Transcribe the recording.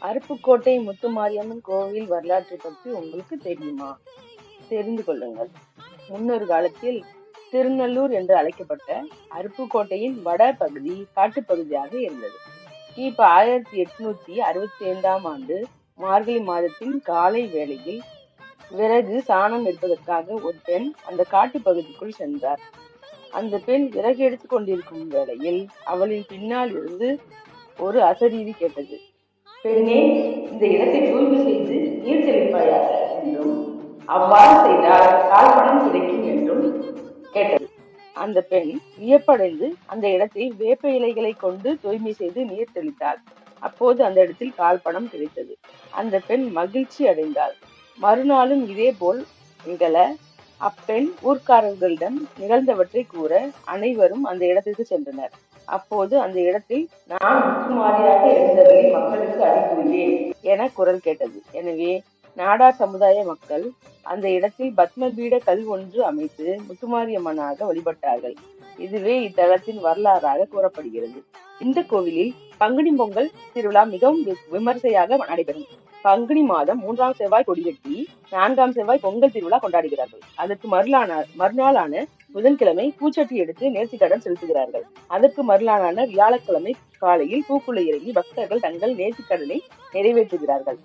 அருப்புக்கோட்டை முத்துமாரியம்மன் கோவில் வரலாற்றை பற்றி உங்களுக்கு தெரியுமா? தெரிந்து கொள்ளுங்கள். முன்னொரு காலத்தில் திருநல்லூர் என்று அழைக்கப்பட்ட அருப்புக்கோட்டையின் வட பகுதி காட்டுப்பகுதியாக இருந்தது. கிபி 1865 மார்கழி மாதத்தின் காலை வேளையில் விறகு சாணம் எடுப்பதற்காக ஒரு பெண் அந்த காட்டு பகுதிக்குள் சென்றார். அந்த பெண் விறகு எடுத்துக் கொண்டிருக்கும் வேளையில் அவளின் பின்னால் இருந்து ஒரு அசரீரி கேட்டது. பெண்ணே, இந்த இடத்தை தூய்மை செய்து நீர் தெளிப்பாயாக என்றும், அவ்வாறு செய்தால் கால்பணம் கிடைக்கும் என்றும் கேட்டது. அந்த பெண் வியப்படைந்து அந்த இடத்தை வேப்ப இலைகளை கொண்டு தூய்மை செய்து நீர் தெளித்தாள். அப்போது அந்த இடத்தில் கால்பணம் கிடைத்தது. அந்த பெண் மகிழ்ச்சி அடைந்தாள். மறுநாளும் இதே போல் நிகழ அப்பெண் ஊர்க்காரர்களிடம் நிகழ்ந்தவற்றை கூற அனைவரும் அந்த இடத்திற்கு சென்றனர். அப்போது அந்த இடத்தில், நான் முத்துமாரியாக இருந்தவரை மக்களுக்கு அறிவுறுவேன் என குரல் கேட்டது. எனவே நாடார் சமுதாய மக்கள் அந்த இடத்தில் பத்மபீட கல் ஒன்று அமைத்து முத்துமாரியம்மனாக வழிபட்டார்கள். இதுவே இத்தலத்தின் வரலாறாக கூறப்படுகிறது. இந்த கோவிலில் பங்குனி பொங்கல் திருவிழா மிகவும் விமர்சையாக நடைபெறும். பங்குனி மாதம் 3ஆம் செவ்வாய் கொடிகட்டி 4ஆம் செவ்வாய் பொங்கல் திருவிழா கொண்டாடுகிறார்கள். அதற்கு மறுநாளான புதன்கிழமை பூச்சட்டி எடுத்து நேர்த்திக்கடன் செலுத்துகிறார்கள். அதற்கு மறுநாளான வியாழக்கிழமை காலையில் பூக்குள்ள இறங்கி பக்தர்கள் தங்கள் நேர்த்திக்கடனை நிறைவேற்றுகிறார்கள்.